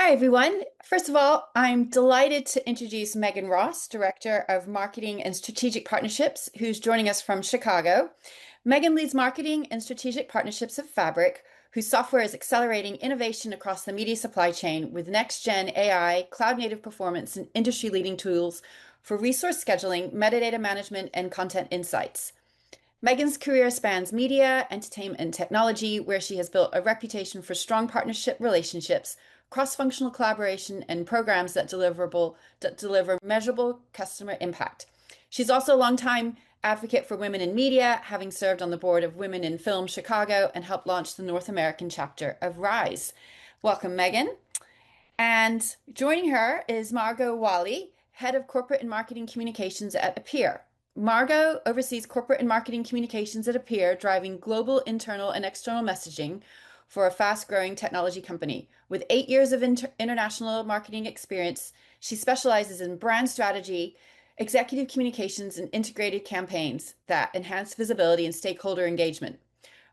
Hi, everyone. First of all, I'm delighted to introduce Megan Ross, Director of Marketing and Strategic Partnerships, who's joining us from Chicago. Megan leads marketing and strategic partnerships at Fabric, whose software is accelerating innovation across the media supply chain with next-gen AI, cloud-native performance, and industry-leading tools for resource scheduling, metadata management, and content insights. Megan's career spans media, entertainment, and technology, where she has built a reputation for strong partnership relationships, cross-functional collaboration, and programs that deliver measurable customer impact. She's also a longtime advocate for women in media, having served on the board of Women in Film Chicago and helped launch the North American chapter of Rise. Welcome, Megan. And joining her is Margot Ouali, Head of Corporate and Marketing Communications at Appear. Margot oversees corporate and marketing communications at Appear, driving global internal and external messaging for a fast-growing technology company. With 8 years of international marketing experience, she specializes in brand strategy, executive communications, and integrated campaigns that enhance visibility and stakeholder engagement.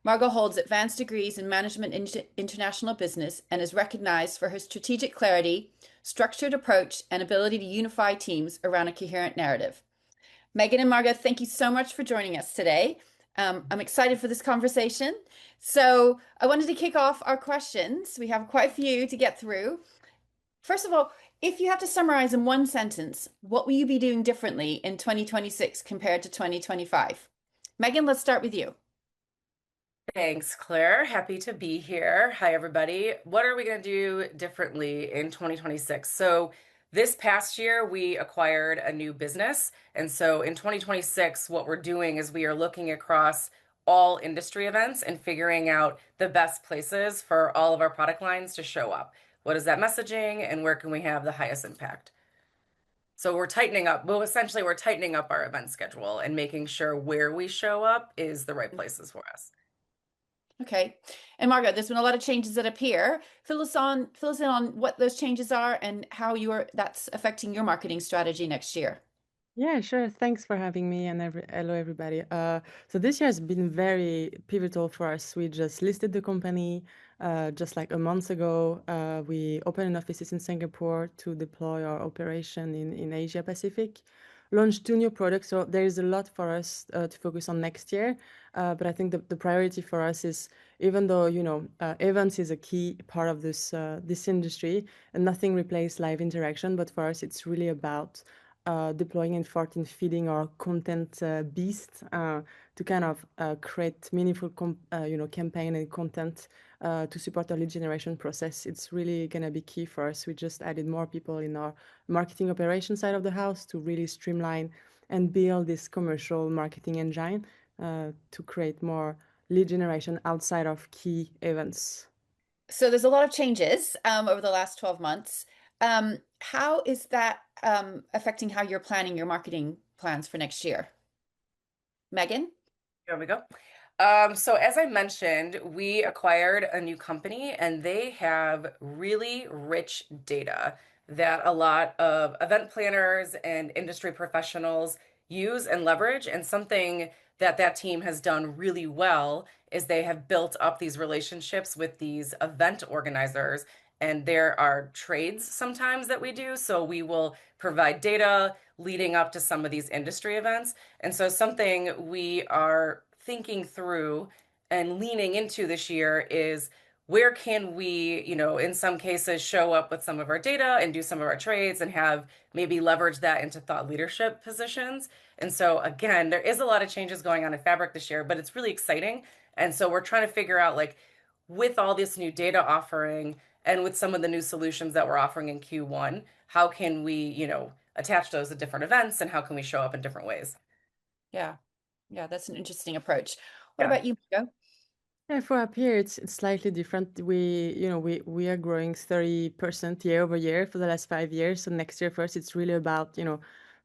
Margot holds advanced degrees in management international business and is recognized for her strategic clarity, structured approach, and ability to unify teams around a coherent narrative. Megan and Margot, thank you so much for joining us today. I'm excited for this conversation. So I wanted to kick off our questions. We have quite a few to get through. First of all, if you have to summarize in one sentence, what will you be doing differently in 2026 compared to 2025? Megan, let's start with you. Thanks, Claire. Happy to be here. Hi, everybody. What are we going to do differently in 2026? So, this past year, we acquired a new business. And so, in 2026, what we're doing is we are looking across all industry events and figuring out the best places for all of our product lines to show up. What is that messaging and where can we have the highest impact? So, we're tightening up. Well, essentially, we're tightening up our event schedule and making sure where we show up is the right places for us. Okay. And Margot, there's been a lot of changes that appear. Fill us in on what those changes are and how that's affecting your marketing strategy next year. Yeah, sure. Thanks for having me and hello everybody. So this year has been very pivotal for us. We just listed the company just like a month ago. We opened offices in Singapore to deploy our operation in Asia Pacific. Launched two new products. So there is a lot for us to focus on next year. But I think the priority for us is, even though events is a key part of this industry, and nothing replaces live interaction. But for us, it's really about deploying effort in feeding our content beast to kind of create meaningful campaign and content to support our lead generation process. It's really going to be key for us. We just added more people in our marketing operation side of the house to really streamline and build this commercial marketing engine to create more lead generation outside of key events. So there's a lot of changes over the last 12 months. How is that affecting how you're planning your marketing plans for next year? Megan? Here we go. So as I mentioned, we acquired a new company and they have really rich data that a lot of event planners and industry professionals use and leverage. And something that that team has done really well is they have built up these relationships with these event organizers. And there are trades sometimes that we do. So we will provide data leading up to some of these industry events. And so something we are thinking through and leaning into this year is where can we, in some cases show up with some of our data and do some of our trades and have maybe leverage that into thought leadership positions. And so again, there is a lot of changes going on in Fabric this year, but it's really exciting. And so we're trying to figure out, like, with all this new data offering and with some of the new solutions that we're offering in Q1, how can we, attach those to different events and how can we show up in different ways? Yeah. Yeah, that's an interesting approach. What Yeah. about you, Margot? Yeah, for up here, it's slightly different. We are growing 30% year over year for the last 5 years. So next year, first, it's really about,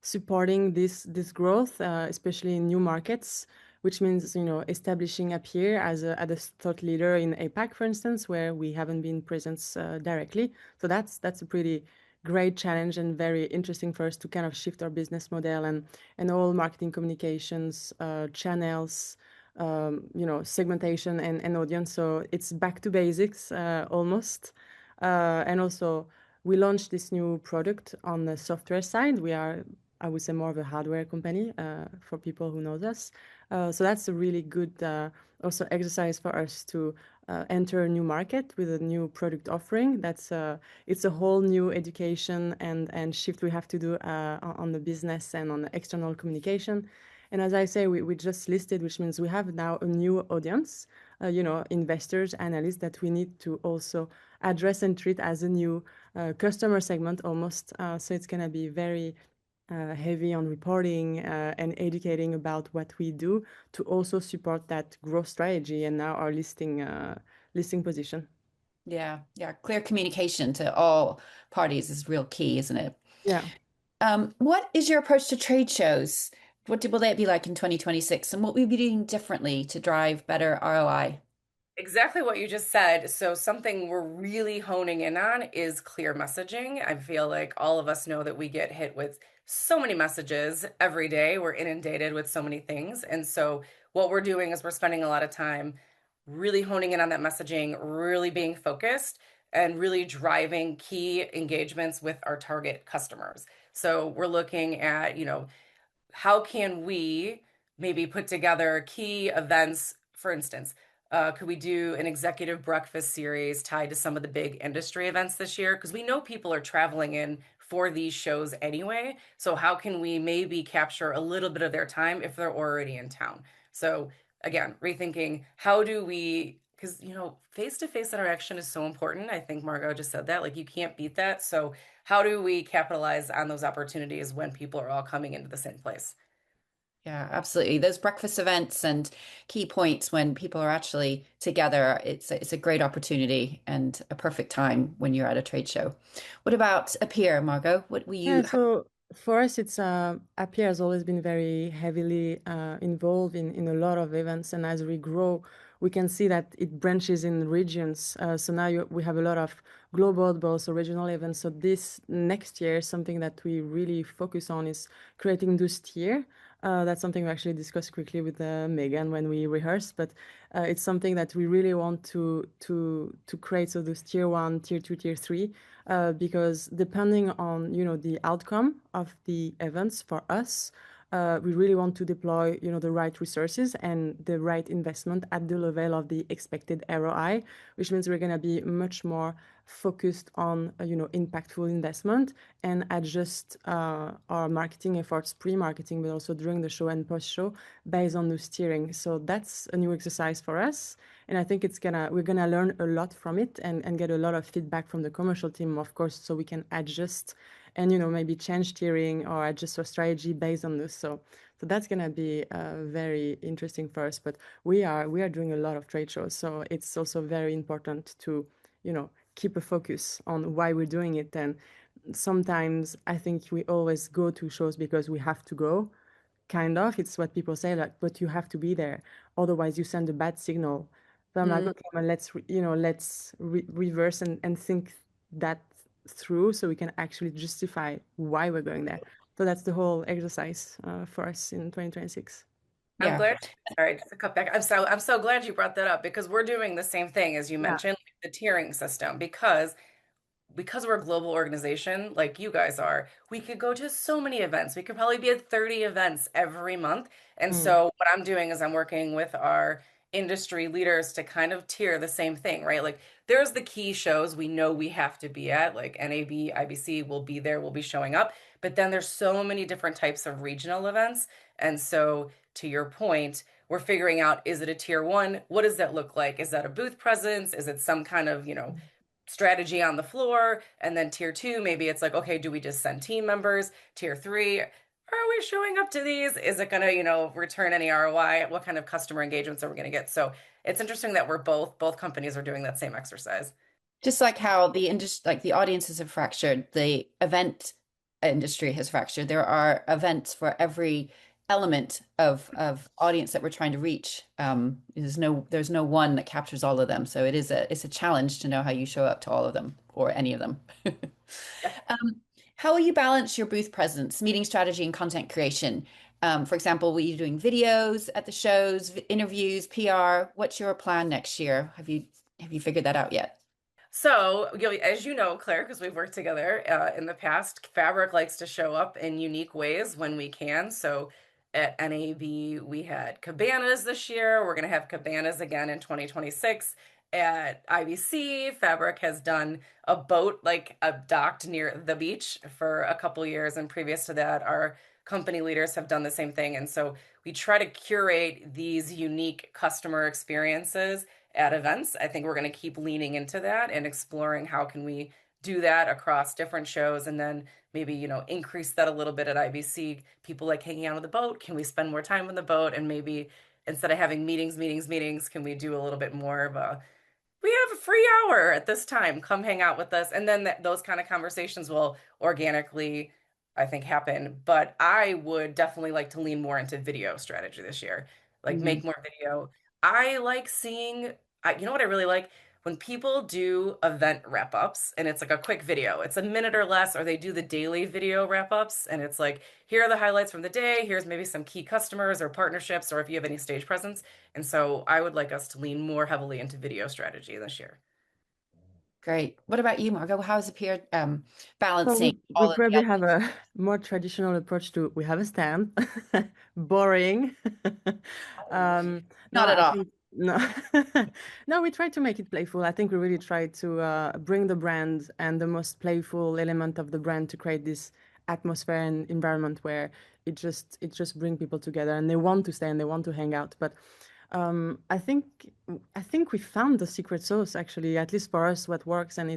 supporting this growth, especially in new markets, which means, establishing up here as a thought leader in APAC, for instance, where we haven't been present directly. So that's a pretty great challenge and very interesting for us to kind of shift our business model and all marketing communications channels, segmentation and audience. So it's back to basics almost. And also, we launched this new product on the software side. We are, I would say, more of a hardware company for people who knows us. So that's a really good also exercise for us to enter a new market with a new product offering. That's it's a whole new education and shift we have to do on the business and on the external communication. And as I say, we just listed, which means we have now a new audience, investors, analysts that we need to also address and treat as a new customer segment almost. So it's going to be very heavy on reporting and educating about what we do to also support that growth strategy and now our listing position. Yeah, yeah. Clear communication to all parties is real key, isn't it? Yeah. What is your approach to trade shows? Will they be like in 2026? And what will we be doing differently to drive better ROI? Exactly what you just said. So, something we're really honing in on is clear messaging. I feel like all of us know that we get hit with so many messages every day. We're inundated with so many things. And so, what we're doing is we're spending a lot of time really honing in on that messaging, really being focused, and really driving key engagements with our target customers. So, we're looking at, how can we maybe put together key events? For instance, could we do an executive breakfast series tied to some of the big industry events this year? Because we know people are traveling in for these shows anyway. So, how can we maybe capture a little bit of their time if they're already in town? So, again, rethinking how do we, because, face to face interaction is so important. I think Margot just said that. Like, you can't beat that. So, how do we capitalize on those opportunities when people are all coming into the same place? Yeah, absolutely. Those breakfast events and key points when people are actually together, it's a great opportunity and a perfect time when you're at a trade show. What about up here, Margot? What will Yeah, you? so for us, it's Appiah has always been very heavily involved in a lot of events, and as we grow, we can see that it branches in regions. So now we have a lot of global, but also regional events. So this next year, something that we really focus on is creating those tier. That's something we actually discussed quickly with Megan when we rehearsed, but it's something that we really want to create. So those tier one, tier two, tier three because depending on the outcome of the events for us, we really want to deploy the right resources and the right investment at the level of the expected ROI, which means we're going to be much more focused on impactful investment and adjust our marketing efforts pre-marketing but also during the show and post-show based on the steering. So that's a new exercise for us, and I think we're gonna learn a lot from it and get a lot of feedback from the commercial team, of course, so we can adjust and maybe change tiering or adjust our strategy based on this. So that's gonna be very interesting for us. But we are doing a lot of trade shows, so it's also very important to keep a focus on why we're doing it. And sometimes I think we always go to shows because we have to go, kind of. It's what people say, like, but you have to be there, otherwise you send a bad signal. But I'm like, Mm, okay, well, let's reverse and think that through so we can actually justify why we're going there. So that's the whole exercise for us in 2026. I'm yeah. glad. Sorry, just to cut back. I'm so glad you brought that up because we're doing the same thing as you Yeah. mentioned, the tiering system, because we're a global organization like you guys are, we could go to so many events. We could probably be at 30 events every month. And Mm. so what I'm doing is I'm working with our industry leaders to kind of tier the same thing, right? Like there's the key shows we know we have to be at, like NAB, IBC will be there, we'll be showing up. But then there's so many different types of regional events. And so to your point, we're figuring out, is it a tier one? What does that look like? Is that a booth presence? Is it some kind of, strategy on the floor? And then tier two, maybe it's like, okay, do we just send team members? Tier three, are we showing up to these? Is it going to, return any ROI? What kind of customer engagements are we going to get? So it's interesting that both companies are doing that same exercise. Just like how the industry, like the audiences have fractured, the event industry has fractured. There are events for every element of audience that we're trying to reach. There's no one that captures all of them. So it's a challenge to know how you show up to all of them or any of them. How will you balance your booth presence, meeting strategy, and content creation? For example, will you doing videos at the shows, interviews, PR? What's your plan next year? Have you figured that out yet? So, as you know, Claire, because we've worked together in the past, Fabric likes to show up in unique ways when we can. So, at NAB, we had cabanas this year. We're going to have cabanas again in 2026. At IBC, Fabric has done a boat, like a docked near the beach for a couple years. And previous to that, our company leaders have done the same thing. And so, we try to curate these unique customer experiences at events. I think we're going to keep leaning into that and exploring how can we do that across different shows, and then maybe, increase that a little bit at IBC. People like hanging out on the boat. Can we spend more time on the boat? And maybe instead of having meetings, can we do a little bit more of a, we have a free hour at this time, come hang out with us. And then those kind of conversations will organically, I think, happen. But I would definitely like to lean more into video strategy this year, like Mhm. make more video. I like seeing, you know what I really like? When people do event wrap ups and it's like a quick video, it's a minute or less, or they do the daily video wrap ups and it's like, here are the highlights from the day. Here's maybe some key customers or partnerships, or if you have any stage presence. And so I would like us to lean more heavily into video strategy this year. Great. What about you, Margot? How's it appeared So we balancing we all of the probably have elements? a more traditional approach to we have a stand, boring. No, Not at I all. think no, no. We try to make it playful. I think we really try to bring the brand and the most playful element of the brand to create this atmosphere and environment where it just bring people together and they want to stay and they want to hang out. But I think we found the secret sauce actually, at least for us, what works, and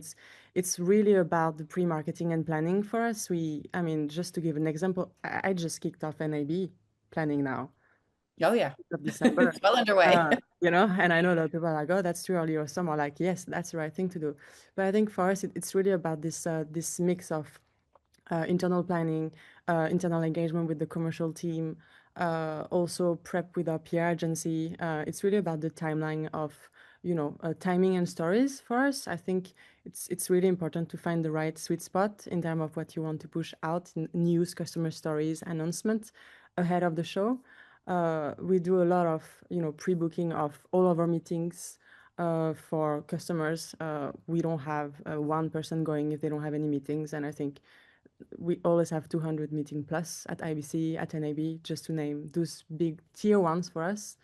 it's really about the pre-marketing and planning for us. I mean, just to give an example, I just kicked off NAB planning now Oh yeah. of December. It's well underway. And I know that people are like, oh, that's too early, or some are like, yes, that's the right thing to do. But I think for us, it's really about this mix of internal planning, internal engagement with the commercial team, also prep with our PR agency. It's really about the timeline of, timing and stories for us. I think it's really important to find the right sweet spot in terms of what you want to push out, news, customer stories, announcements ahead of the show. We do a lot of, pre-booking of all of our meetings for customers. We don't have one person going if they don't have any meetings, and I think we always have 200 meeting plus at IBC, at NAB, just to name those big tier ones for us.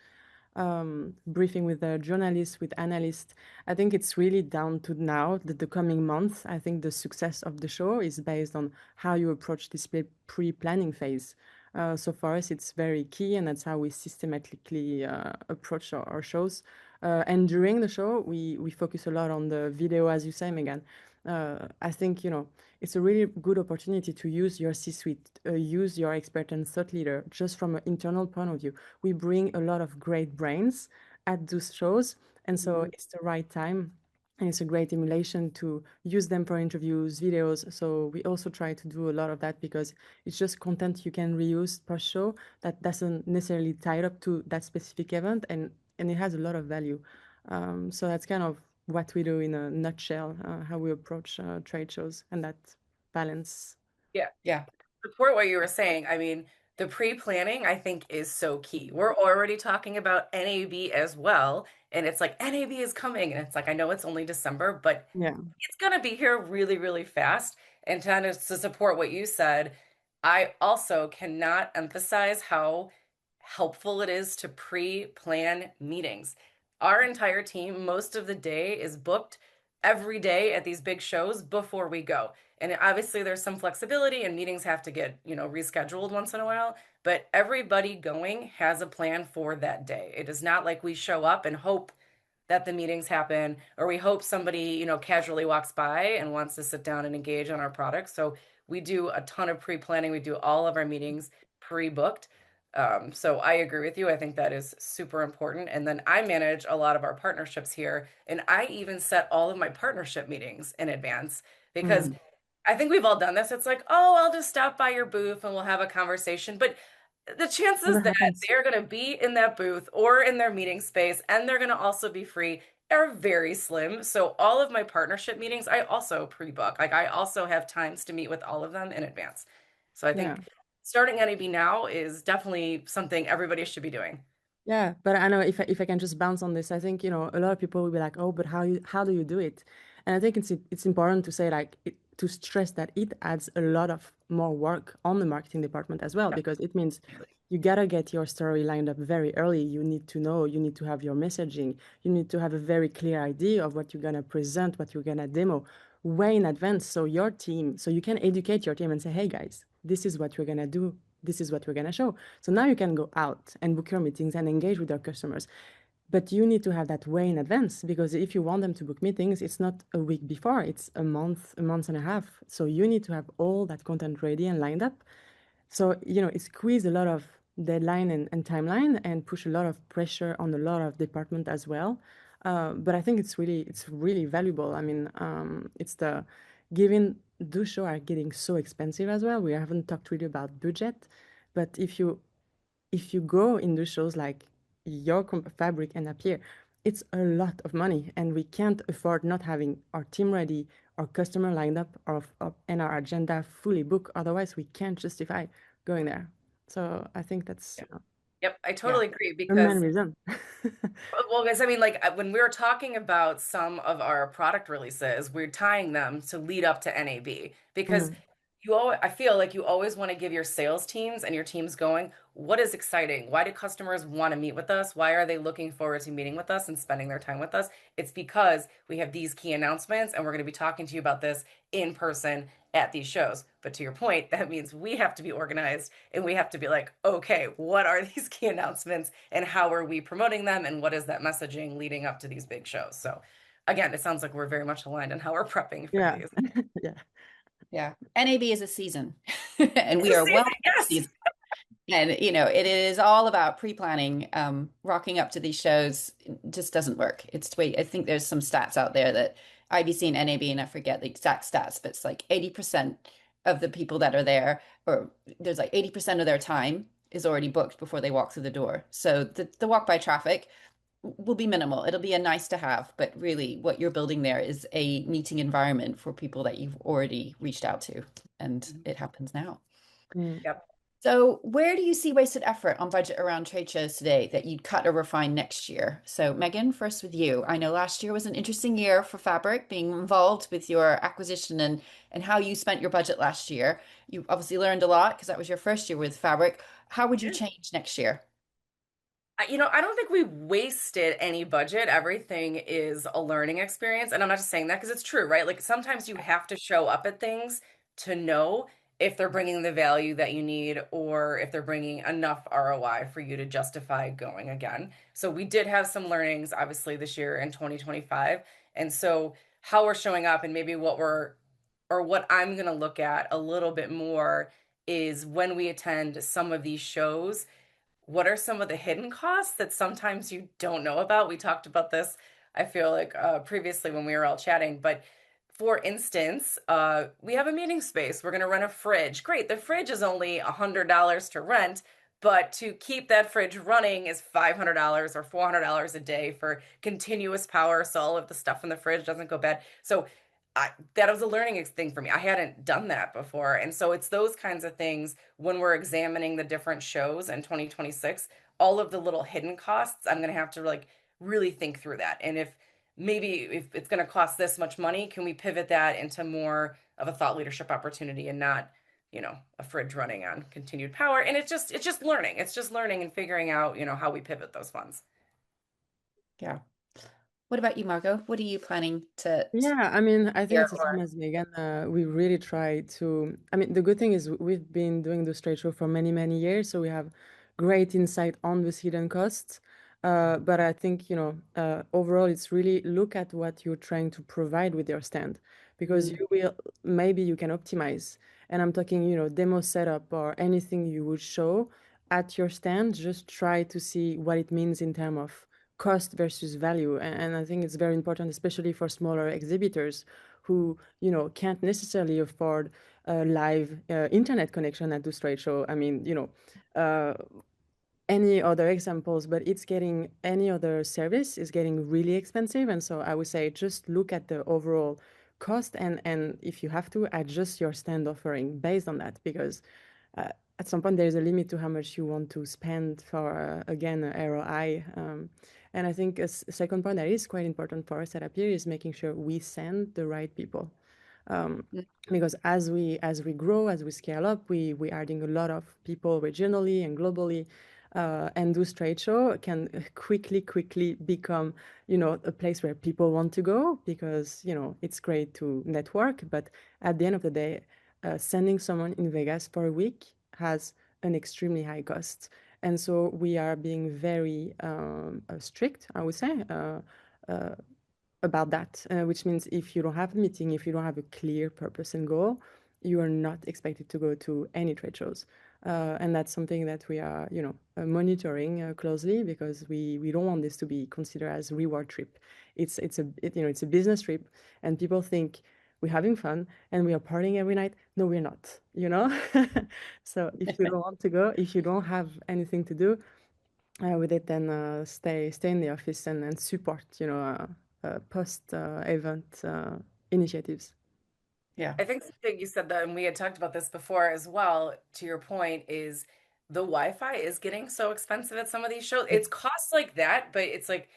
Briefing with the journalists, with analysts. I think it's really down to now that the coming months, I think the success of the show is based on how you approach this pre-planning phase. So for us, it's very key, and that's how we systematically approach our shows. And during the show, we focus a lot on the video, as you say, Megan. I think, it's a really good opportunity to use your C-suite, use your expert and thought leader just from an internal point of view. We bring a lot of great brains at those shows, and so Mhm. it's the right time. And it's a great emulation to use them for interviews, videos. So we also try to do a lot of that because it's just content you can reuse per show that doesn't necessarily tie up to that specific event, and it has a lot of value. So that's kind of what we do in a nutshell, how we approach trade shows and that balance. Yeah. Yeah. Support what you were saying. I mean, the pre-planning I think is so key. We're already talking about NAB as well, and it's like NAB is coming, and it's like I know it's only December, but Yeah. it's gonna be here really, really fast. And kind of to support what you said, I also cannot emphasize how helpful it is to pre-plan meetings. Our entire team, most of the day is booked every day at these big shows before we go. And obviously there's some flexibility and meetings have to get, rescheduled once in a while, but everybody going has a plan for that day. It is not like we show up and hope that the meetings happen, or we hope somebody, casually walks by and wants to sit down and engage on our products. So we do a ton of pre-planning. We do all of our meetings pre-booked. So I agree with you. I think that is super important. And then I manage a lot of our partnerships here, and I even set all of my partnership meetings in advance because Mm. I think we've all done this. It's like, oh, I'll just stop by your booth and we'll have a conversation. But the chances Never that happens. they're going to be in that booth or in their meeting space and they're going to also be free are very slim. So all of my partnership meetings, I also pre-book. Like I also have times to meet with all of them in advance. So I Yeah. think starting NAB now is definitely something everybody should be doing. Yeah, but I know if I can just bounce on this, I think, a lot of people will be like, "Oh, but how do you do it?" And I think it's important to say, like, to stress that it adds a lot of more work on the marketing department as well, Yep. because it means you gotta get your story lined up very early. You need to know, you need to have your messaging, you need to have a very clear idea of what you're gonna present, what you're gonna demo way in advance. So your team, so you can educate your team and say, hey guys, this is what we're gonna do. This is what we're gonna show. So now you can go out and book your meetings and engage with your customers. But you need to have that way in advance, because if you want them to book meetings, it's not a week before, it's a month and a half. So you need to have all that content ready and lined up. So, it squeezed a lot of deadline and timeline and push a lot of pressure on a lot of department as well. But I think it's really valuable. I mean, it's the given those shows are getting so expensive as well. We haven't talked really about budget, but if you go in those shows like your fabric and appear, it's a lot of money, and we can't afford not having our team ready, our customer lined up, and our agenda fully booked. Otherwise, we can't justify going there. So I think that's Yep, I Yeah. totally agree a main because reason. well, guys, I mean, like when we were talking about some of our product releases, we're tying them to lead up to NAB because Mhm. I feel like you always want to give your sales teams and your teams going, what is exciting? Why do customers want to meet with us? Why are they looking forward to meeting with us and spending their time with us? It's because we have these key announcements and we're going to be talking to you about this in person at these shows. But to your point, that means we have to be organized and we have to be like, okay, what are these key announcements and how are we promoting them and what is that messaging leading up to these big shows? So again, it sounds like we're very much aligned on how we're prepping for Yeah. these. Yeah. Yeah. NAB is a season, and It's we a are season, well into the yes. season. And it is all about pre-planning. Rocking up to these shows just doesn't work. It's wait, I think there's some stats out there that IBC and NAB, and I forget the exact stats, but it's like 80% of the people that are there, or there's like 80% of their time is already booked before they walk through the door. So the walk by traffic will be minimal. It'll be a nice to have, but really what you're building there is a meeting environment for people that you've already reached out to, and Mhm. it happens now. Mm. Yep. So, where do you see wasted effort on budget around trade shows today that you'd cut or refine next year? So, Megan, first with you. I know last year was an interesting year for Fabric, being involved with your acquisition and how you spent your budget last year. You obviously learned a lot because that was your first year with Fabric. How would you change next year? I don't think we wasted any budget. Everything is a learning experience. And I'm not just saying that because it's true, right? Like sometimes you have to show up at things to know if they're bringing the value that you need or if they're bringing enough ROI for you to justify going again. So we did have some learnings, obviously, this year in 2025. And so how we're showing up and maybe what I'm going to look at a little bit more is when we attend some of these shows what are some of the hidden costs that sometimes you don't know about? We talked about this, I feel like previously when we were all chatting, but for instance, we have a meeting space. We're going to rent a fridge. Great. The fridge is only $100 to rent, but to keep that fridge running is $500 or $400 a day for continuous power. So all of the stuff in the fridge doesn't go bad. So that was a learning thing for me. I hadn't done that before. And so it's those kinds of things when we're examining the different shows in 2026, all of the little hidden costs, I'm going to have to like really think through that. And if it's going to cost this much money, can we pivot that into more of a thought leadership opportunity and not, a fridge running on continued power? And it's just learning. It's just learning and figuring out, how we pivot those funds. Yeah. What about you, Margot? What are you planning to Yeah, I mean, I think hear it's the same or as Megan. We really try to. I mean, the good thing is we've been doing the trade show for many, many years, so we have great insight on the hidden costs. But I think, overall, it's really look at what you're trying to provide with your stand, because Mm, you will maybe you can optimize. And I'm talking, demo setup or anything you would show at your stand. Just try to see what it means in terms of cost versus value. And I think it's very important, especially for smaller exhibitors who, can't necessarily afford a live internet connection at the trade show. I mean, uh, any other examples, but it's getting any other service is getting really expensive. And so I would say just look at the overall cost and if you have to adjust your stand offering based on that, because uh, at some point there's a limit to how much you want to spend for again ROI. And I think a second point that is quite important for us at Appear is making sure we send the right people. Um, Mm. because as we grow, as we scale up, we adding a lot of people regionally and globally, and those trade show can quickly become, a place where people want to go because it's great to network, but at the end of the day, sending someone in Vegas for a week has an extremely high cost, and so we are being very strict, I would say. Uh, about that, which means if you don't have a meeting, if you don't have a clear purpose and goal, you are not expected to go to any trade shows. And that's something that we are, monitoring closely because we don't want this to be considered as reward trip. It's a business trip, and people think we're having fun and we are partying every night. No, we're not. So if you don't want to go, if you don't have anything to do, with it, then stay in the office and support, post event initiatives. Yeah. I think something you said that, and we had talked about this before as well, to your point, is the Wi-Fi is getting so expensive at some of these shows. It's costs like that, but it's like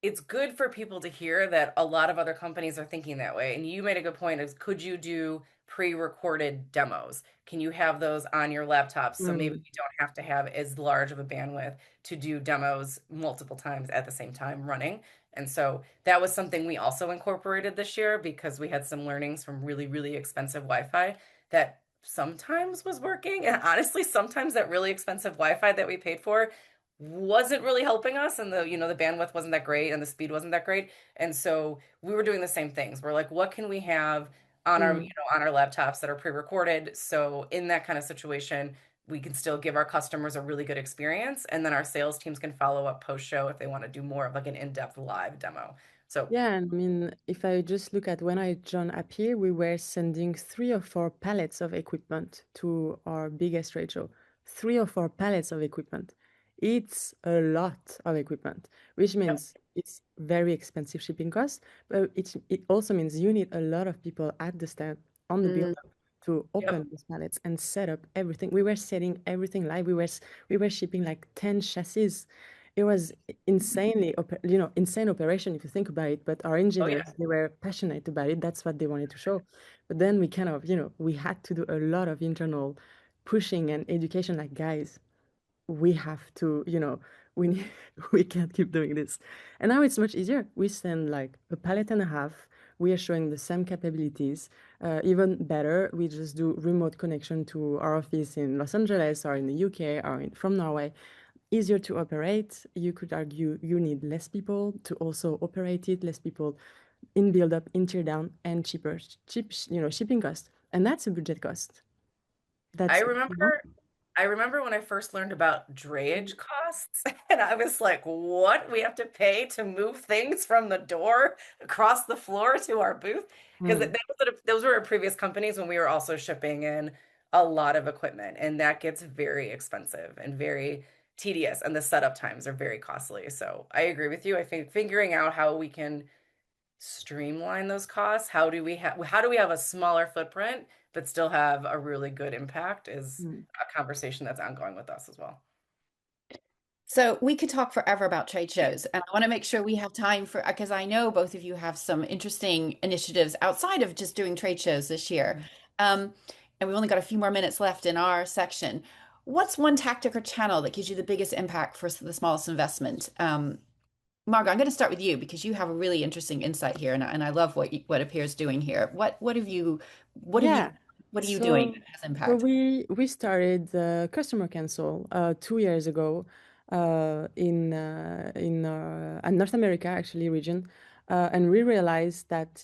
it's good for people to hear that a lot of other companies are thinking that way. And you made a good point is could you do pre-recorded demos? Can you have those on your laptops so maybe Mm. we don't have to have as large of a bandwidth to do demos multiple times at the same time running? And so that was something we also incorporated this year because we had some learnings from really, really expensive Wi-Fi that sometimes was working. And honestly, sometimes that really expensive Wi-Fi that we paid for wasn't really helping us, and the bandwidth wasn't that great and the speed wasn't that great. And so we were doing the same things. We're like, what can we have on our Mm. on our laptops that are pre-recorded, so in that kind of situation we can still give our customers a really good experience, and then our sales teams can follow up post show if they want to do more of like an in-depth live demo. So Yeah, and I mean, if I just look at when I joined up here, we were sending 3 or 4 pallets of equipment to our biggest trade show. 3 or 4 pallets of equipment. It's a lot of equipment, which yep. means it's very expensive shipping costs, but it also means you need a lot of people at the stand on the Mm. build-up to Yep. open these pallets and set up everything. We were setting everything live. We were shipping like 10 chassis. It was insane operation if you think about it, but our Oh yeah. engineers, they were passionate about it. That's what they wanted to show. But then we kind of, we had to do a lot of internal pushing and education, like, guys, we have to, we need, we can't keep doing this. And now it's much easier. We send like a pallet and a half. We are showing the same capabilities. Even better, we just do remote connection to our office in Los Angeles or in the UK or from Norway. Easier to operate. You could argue you need less people to also operate it, less people in build up, in tear down, and cheap, shipping cost. And that's a budget cost. I That's remember I remember when I first learned about drayage costs, and I was like, what? We have to pay to move things from the door across the floor to our booth? Because Mm. those were our previous companies when we were also shipping in a lot of equipment, and that gets very expensive and very tedious, and the setup times are very costly. So I agree with you. I think figuring out how we can streamline those costs, how do we have a smaller footprint but still have a really good impact is Mm. a conversation that's ongoing with us as well. So we could talk forever about trade shows, and I want to make sure we have time for, because I know both of you have some interesting initiatives outside of just doing trade shows this year. Um, and we've only got a few more minutes left in our section. What's one tactic or channel that gives you the biggest impact for the smallest investment? Margot, I'm going to start with you because you have a really interesting insight here, and I love what Appear's doing here. What have you what have you Yeah. what are you doing So that has so impact? we started customer cancel 2 years ago in North America, actually, region, and we realized that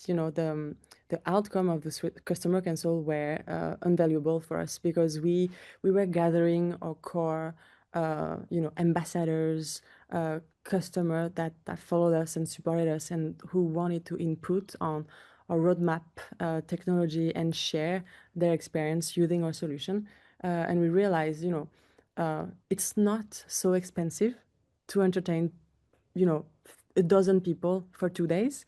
the outcome of the customer cancel were invaluable for us because we were gathering our core ambassadors, customer that followed us and supported us and who wanted to input on our roadmap, technology, and share their experience using our solution. And we realized, it's not so expensive to entertain, you know, a dozen people for 2 days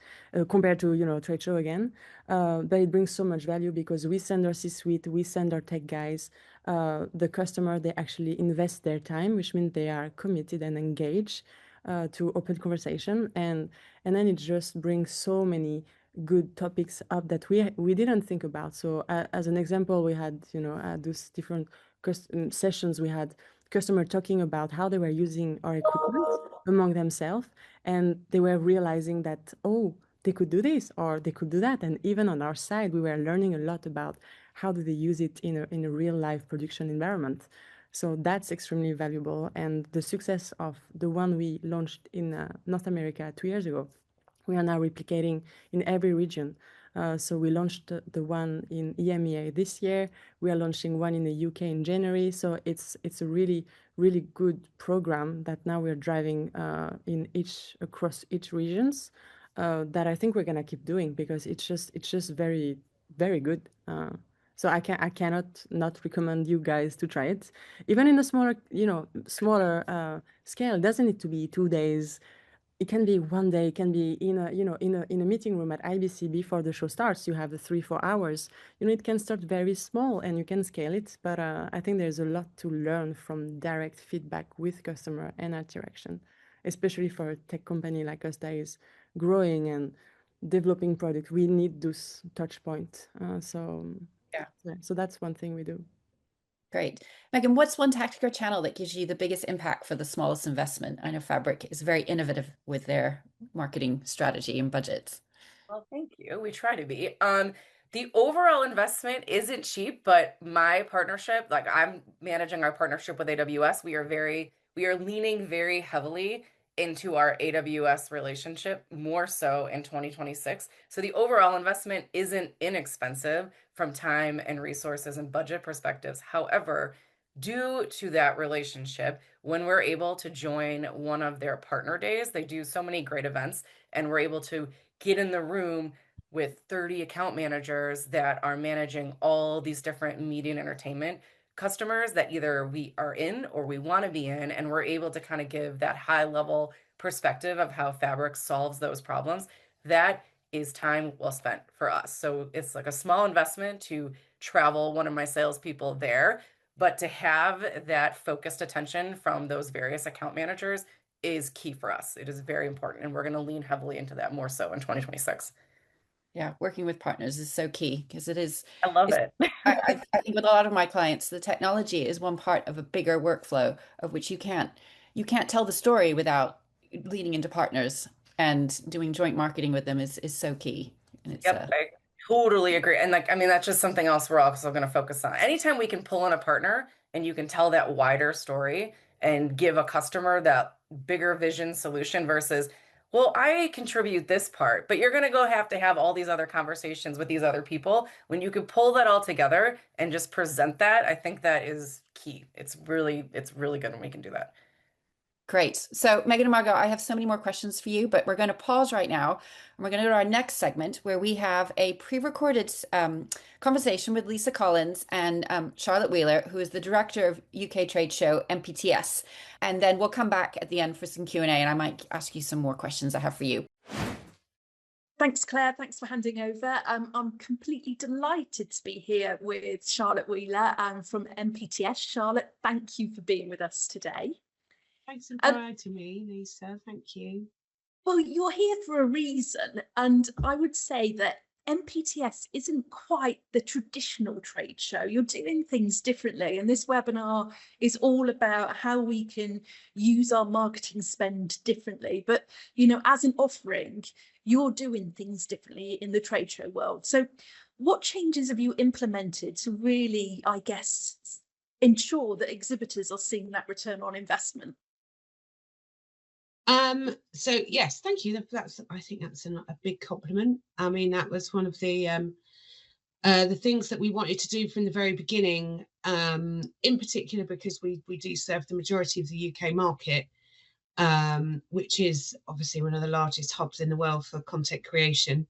compared to, trade show again. But it brings so much value because we send our C-suite, we send our tech guys. The customer, they actually invest their time, which means they are committed and engaged. to open conversation, and then it just brings so many good topics up that we didn't think about. So as an example, we had, you know, those different sessions. We had customer talking about how they were using our equipment among themselves, and they were realizing that, oh, they could do this or they could do that. And even on our side, we were learning a lot about how do they use it in a real life production environment. So that's extremely valuable. And the success of the one we launched in North America 2 years ago, we are now replicating in every region. So we launched the one in EMEA this year. We are launching one in the UK in January. So it's a really good program that now we're driving across each regions, that I think we're gonna keep doing because it's just very good. So I cannot not recommend you guys to try it, even in a smaller scale. It doesn't need to be 2 days. It can be one day. It can be in a meeting room at IBC before the show starts. You have the 3-4 hours. It can start very small and you can scale it. But I think there's a lot to learn from direct feedback with customer and interaction, especially for a tech company like us that is growing and developing product. We need those touch points. Yeah. So that's one thing we do. Great. Meghan, what's one tactic or channel that gives you the biggest impact for the smallest investment? I know Fabric is very innovative with their marketing strategy and budgets. Well, thank you. We try to be. The overall investment isn't cheap, but my partnership, like I'm managing our partnership with AWS, we are leaning very heavily into our AWS relationship, more so in 2026. So the overall investment isn't inexpensive from time and resources and budget perspectives. However, due to that relationship, when we're able to join one of their partner days, they do so many great events, and we're able to get in the room with 30 account managers that are managing all these different media and entertainment customers that either we are in or we want to be in, and we're able to kind of give that high level perspective of how Fabric solves those problems. That is time well spent for us. So it's like a small investment to travel one of my salespeople there, but to have that focused attention from those various account managers is key for us. It is very important, and we're going to lean heavily into that more so in 2026. Yeah, working with partners is so key because I love it's, it. I think with a lot of my clients, the technology is one part of a bigger workflow of which you can't tell the story without leaning into partners, and doing joint marketing with them is so key. And it's Yep, I totally agree. And like, I mean, that's just something else we're also going to focus on. Anytime we can pull in a partner and you can tell that wider story and give a customer that bigger vision solution versus, well, I contribute this part, but you're going to go have to have all these other conversations with these other people. When you could pull that all together and just present that, I think that is key. It's really good when we can do that. great. So, Megan and Margot, I have so many more questions for you, but we're going to pause right now and we're going to go to our next segment where we have a pre-recorded conversation with Lisa Collins and Charlotte Wheeler, who is the director of UK trade show MPTS. And then we'll come back at the end for some Q&A, and I might ask you some more questions I have for you. Thanks, Claire. Thanks for handing over. I'm completely delighted to be here with Charlotte Wheeler from MPTS. Charlotte, thank you for being with us today. Thanks for inviting me, Lisa. Thank you. Well, you're here for a reason, and I would say that MPTS isn't quite the traditional trade show. You're doing things differently, and this webinar is all about how we can use our marketing spend differently. But, as an offering, you're doing things differently in the trade show world. So what changes have you implemented to really, I guess, ensure that exhibitors are seeing that return on investment? So yes, thank you. I think that's a big compliment. I mean, that was one of the things that we wanted to do from the very beginning, in particular because we do serve the majority of the UK market, which is obviously one of the largest hubs in the world for content creation,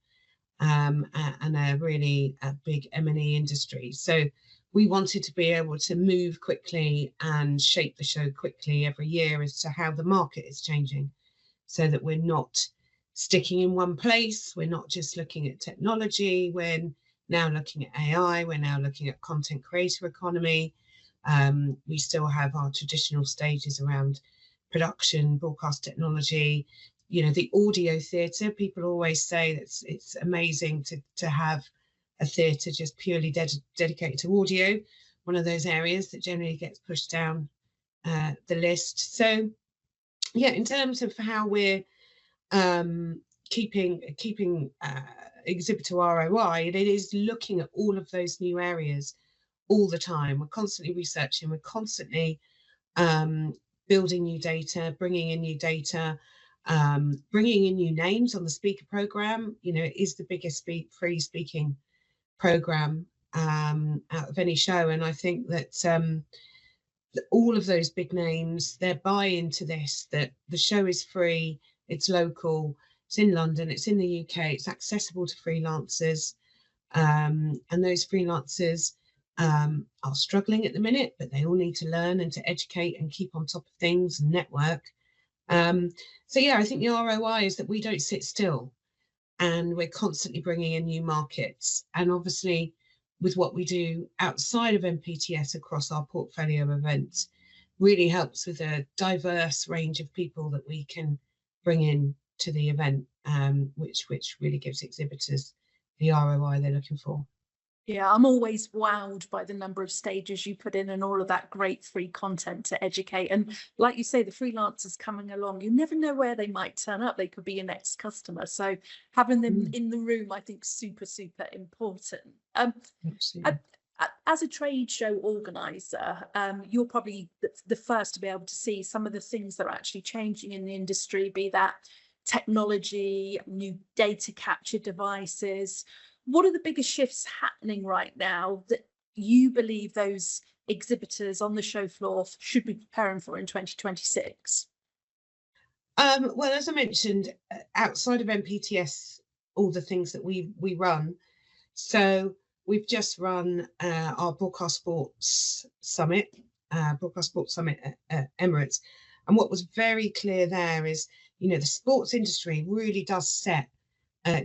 and a really big M&E industry. So we wanted to be able to move quickly and shape the show quickly every year as to how the market is changing, so that we're not sticking in one place. We're not just looking at technology. We're now looking at AI. We're now looking at content creator economy. We still have our traditional stages around production, broadcast technology, you know, the audio theatre. People always say that it's amazing to have a theatre just purely dedicated to audio, one of those areas that generally gets pushed down the list. So yeah, in terms of how we're keeping exhibitor ROI, it is looking at all of those new areas all the time. We're constantly researching, we're constantly building new data, bringing in new data, bringing in new names on the speaker program. You know, it is the biggest free speaking program out of any show, and I think that all of those big names, their buy into this, that the show is free, it's local, it's in London, it's in the UK, it's accessible to freelancers, and those freelancers are struggling at the minute, but they all need to learn and to educate and keep on top of things and network. So yeah, I think the ROI is that we don't sit still, and we're constantly bringing in new markets. And obviously, with what we do outside of MPTS across our portfolio of events, really helps with a diverse range of people that we can bring in to the event, which really gives exhibitors the ROI they're looking for. Yeah, I'm always wowed by the number of stages you put in and all of that great free content to educate. And like you say, the freelancers coming along, you never know where they might turn up. They could be your next customer. So having them in the room, I think, super important. Absolutely. As a trade show organizer, you're probably the first to be able to see some of the things that are actually changing in the industry, be that technology, new data capture devices. What are the biggest shifts happening right now that you believe those exhibitors on the show floor should be preparing for in 2026? Well, as I mentioned, outside of MPTS, all the things that we run. So we've just run our Broadcast Sports Summit at Emirates. And what was very clear there is, you know, the sports industry really does set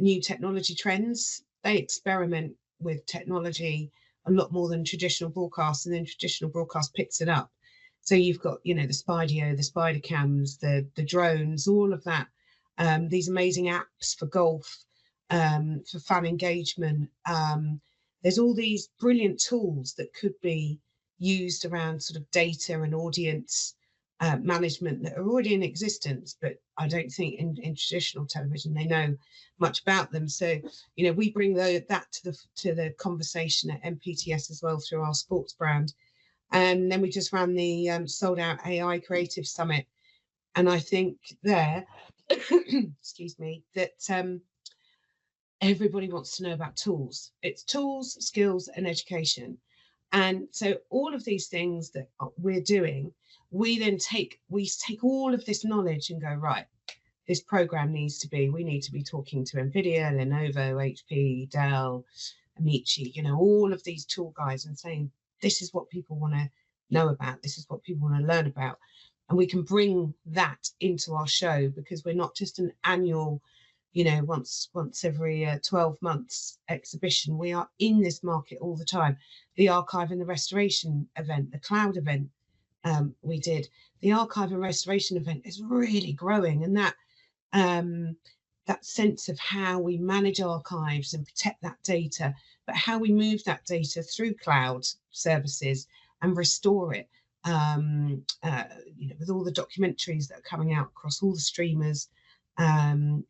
new technology trends. They experiment with technology a lot more than traditional broadcast, and then traditional broadcast picks it up. So you've got, you know, the Spideo, the Spider Cams, the drones, all of that, these amazing apps for golf, for fan engagement. There's all these brilliant tools that could be used around sort of data and audience management that are already in existence, but I don't think in traditional television they know much about them. So, you know, we bring that to the conversation at MPTS as well through our sports brand. And then we just ran the sold out AI Creative Summit, and I think there, excuse me, that everybody wants to know about tools. It's tools, skills, and education. And so all of these things that we're doing, we take all of this knowledge and go, right, this program we need to be talking to NVIDIA, Lenovo, HP, Dell, Amici, you know, all of these tool guys, and saying, this is what people want to know about, this is what people want to learn about. And we can bring that into our show, because we're not just an annual, you know, once every 12 months exhibition. We are in this market all the time. The archive and the restoration event, the cloud event we did, the archive and restoration event is really growing, and that sense of how we manage archives and protect that data, but how we move that data through cloud services and restore it, you know, with all the documentaries that are coming out across all the streamers, and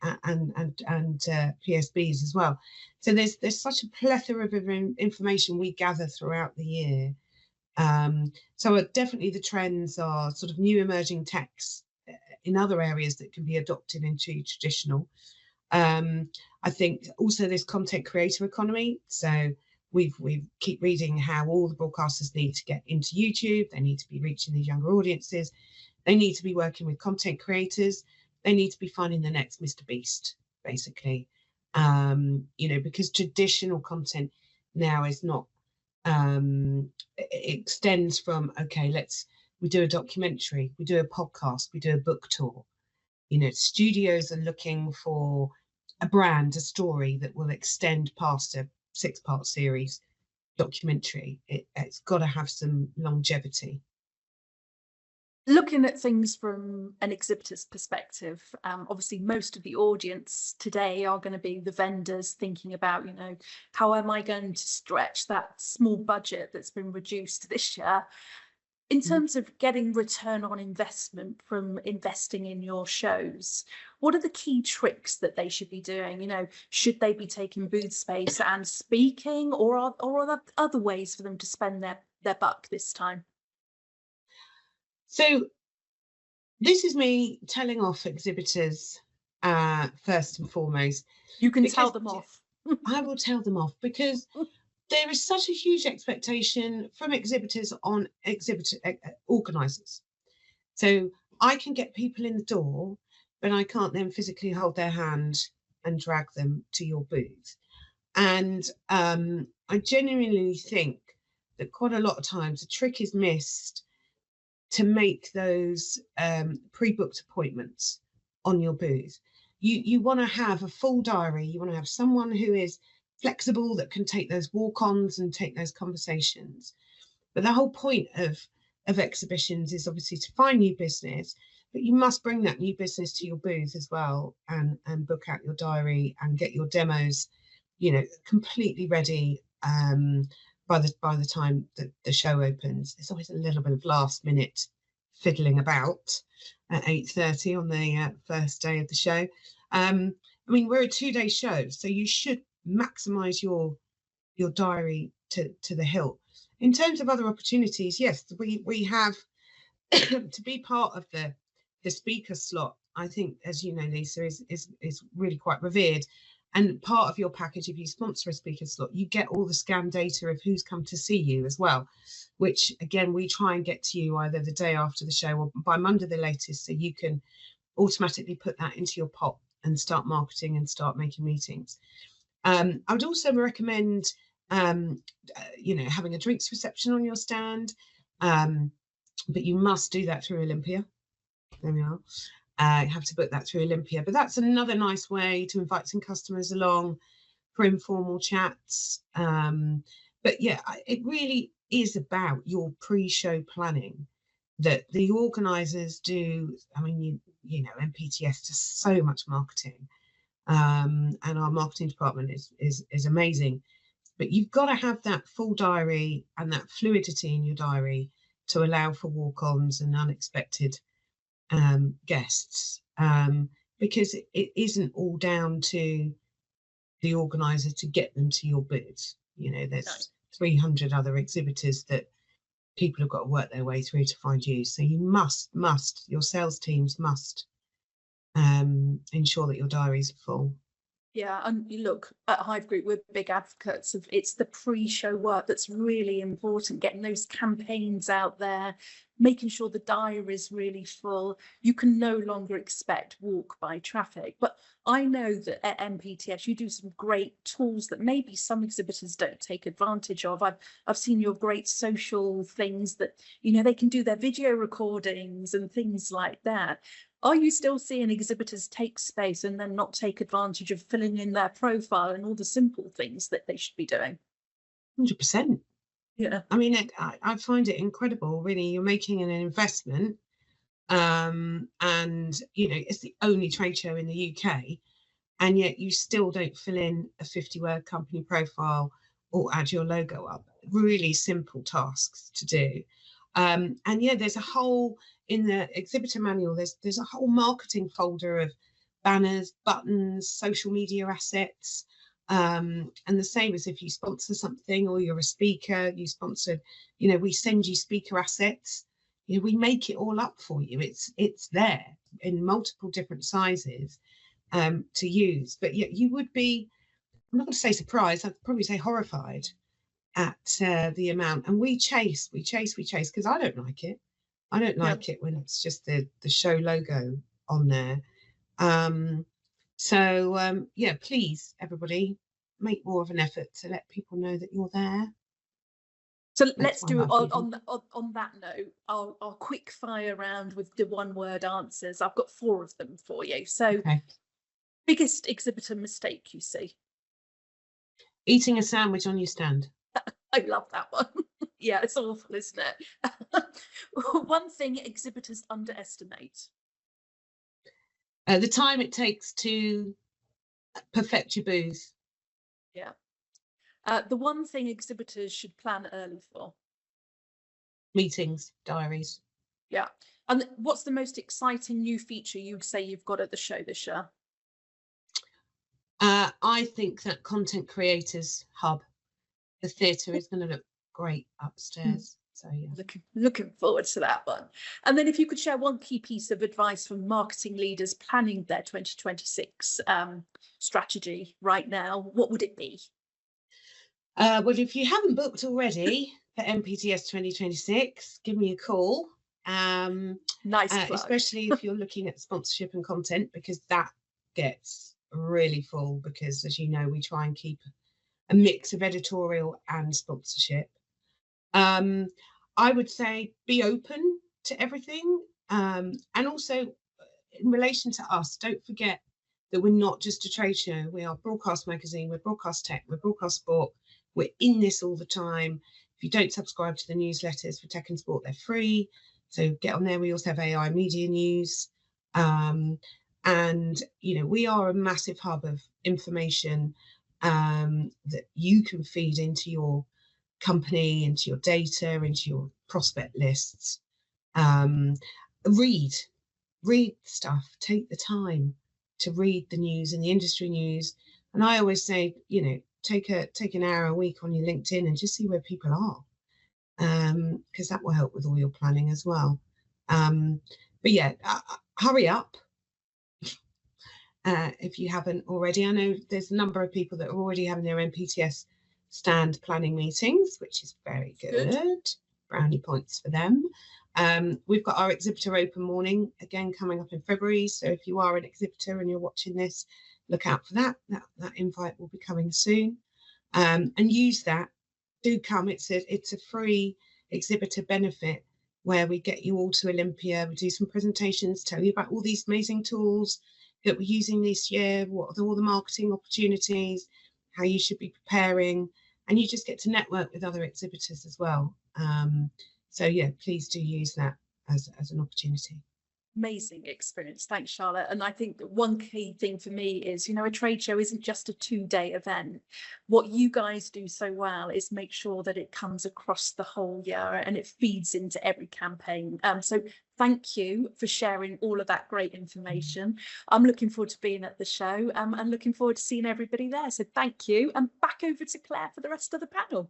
PSBs as well. So there's such a plethora of information we gather throughout the year. So definitely the trends are sort of new emerging techs in other areas that can be adopted into traditional. I think also this content creator economy. So we keep reading how all the broadcasters need to get into YouTube. They need to be reaching these younger audiences. They need to be working with content creators. They need to be finding the next Mr. Beast, basically. You know, because traditional content now is not, it extends from, okay, we do a documentary, we do a podcast, we do a book tour. You know, studios are looking for a brand, a story that will extend past a 6-part series documentary. It's got to have some longevity. Looking at things from an exhibitor's perspective, obviously most of the audience today are going to be the vendors thinking about, how am I going to stretch that small budget that's been reduced this year? In terms of getting return on investment from investing in your shows, what are the key tricks that they should be doing? Should they be taking booth space and speaking, or are there other ways for them to spend their buck this time? So this is me telling off exhibitors first and foremost. You can tell them off. I will tell them off, because there is such a huge expectation from exhibitors on exhibitor organisers. So I can get people in the door, but I can't then physically hold their hand and drag them to your booth. And I genuinely think that quite a lot of times the trick is missed to make those pre-booked appointments on your booth. You want to have a full diary. You want to have someone who is flexible, that can take those walk-ons and take those conversations. But the whole point of exhibitions is obviously to find new business, but you must bring that new business to your booth as well, and book out your diary and get your demos, completely ready by the time that the show opens. There's always a little bit of last minute fiddling about at 8:30 on the first day of the show. We're a 2-day show, so you should maximize your diary to the hilt. In terms of other opportunities, yes, we have to be part of the speaker slot. I think, as you know, Lisa, is really quite revered. And part of your package, if you sponsor a speaker slot, you get all the scan data of who's come to see you as well, which again, we try and get to you either the day after the show or by Monday the latest, so you can automatically put that into your pot and start marketing and start making meetings. I would also recommend, having a drinks reception on your stand, but you must do that through Olympia. There we are. You have to book that through Olympia, but that's another nice way to invite some customers along for informal chats. But yeah, it really is about your pre-show planning that the organisers do. MPTS does so much marketing, and our marketing department is amazing. But you've got to have that full diary and that fluidity in your diary to allow for walk-ons and unexpected guests, because it isn't all down to the organizer to get them to your booth. There's 300 other exhibitors that people have got to work their way through to find you. So you must your sales teams must ensure that your diaries are full. Yeah, and you look at Hive Group, we're big advocates of it's the pre-show work that's really important, getting those campaigns out there, making sure the diary is really full. You can no longer expect walk-by traffic. But I know that at MPTS you do some great tools that maybe some exhibitors don't take advantage of. I've seen your great social things that, they can do their video recordings and things like that. Are you still seeing exhibitors take space and then not take advantage of filling in their profile and all the simple things that they should be doing? 100%. Yeah. I find it incredible, really. You're making an investment, and it's the only trade show in the UK, and yet you still don't fill in a 50-word company profile or add your logo up. Really simple tasks to do. And yeah, there's a whole, in the exhibitor manual, there's a whole marketing folder of banners, buttons, social media assets. And the same as if you sponsor something or you're a speaker, you sponsored, we send you speaker assets. We make it all up for you. It's there in multiple different sizes to use. But yeah, you would be, I'm not going to say surprised, I'd probably say horrified at the amount. And we chase because I don't like it. I don't like it when it's just the show logo on there. Yeah, please, everybody, make more of an effort to let people know that you're there. So let's do it on that note. I'll quick fire round with the one-word answers. I've got 4 of them for you. So, biggest exhibitor mistake you see? Eating a sandwich on your stand. I love that one. Yeah, it's awful, isn't it? One thing exhibitors underestimate. The time it takes to perfect your booth. Yeah. The one thing exhibitors should plan early for. Meetings, diaries. Yeah. And what's the most exciting new feature you'd say you've got at the show this year? I think that content creators hub, the theatre is going to look great upstairs. So yeah, looking forward to that one. And then if you could share one key piece of advice for marketing leaders planning their 2026 strategy right now, what would it be? well, if you haven't booked already for MPTS 2026, give me a call. Nice plug. Especially if you're looking at sponsorship and content, because that gets really full, because as you know, we try and keep a mix of editorial and sponsorship. I would say be open to everything, and also in relation to us, don't forget that we're not just a trade show. We are broadcast magazine, we're broadcast tech, we're broadcast sport, we're in this all the time. If you don't subscribe to the newsletters for tech and sport, they're free, so get on there. We also have AI media news, and you know, we are a massive hub of information that you can feed into your company, into your data, into your prospect lists. Read stuff, take the time to read the news and the industry news. And I always say, you know, take an hour a week on your LinkedIn and just see where people are, because that will help with all your planning as well. But yeah, hurry up if you haven't already. I know there's a number of people that are already having their MPTS stand planning meetings, which is very good. Brownie points for them. We've got our exhibitor open morning again coming up in February. So if you are an exhibitor and you're watching this, look out for that. That invite will be coming soon. And use that. Do come. It's a free exhibitor benefit where we get you all to Olympia. We do some presentations, tell you about all these amazing tools that we're using this year, what are all the marketing opportunities, how you should be preparing, and you just get to network with other exhibitors as well. So yeah, please do use that as an opportunity. Amazing experience. Thanks, Charlotte. And I think that one key thing for me is, you know, a trade show isn't just a 2-day event. What you guys do so well is make sure that it comes across the whole year and it feeds into every campaign. So thank you for sharing all of that great information. I'm looking forward to being at the show and looking forward to seeing everybody there. So thank you. And back over to Claire for the rest of the panel.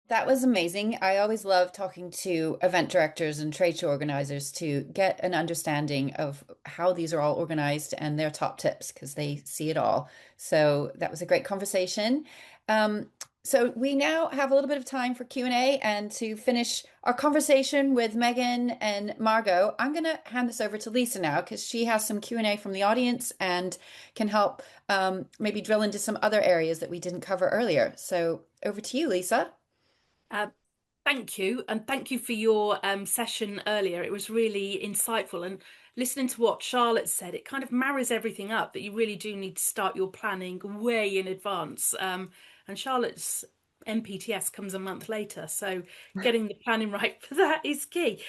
That was amazing. I always love talking to event directors and trade show organizers to get an understanding of how these are all organized and their top tips, because they see it all. So that was a great conversation. So we now have a little bit of time for Q&A, and to finish our conversation with Meghan and Margot, I'm going to hand this over to Lisa now, because she has some Q&A from the audience and can help maybe drill into some other areas that we didn't cover earlier. So over to you, Lisa. Thank you, and thank you for your session earlier. It was really insightful, and listening to what Charlotte said, it kind of marries everything up, that you really do need to start your planning way in advance. And Charlotte's MPTS comes a month later, so getting the planning right for that is key.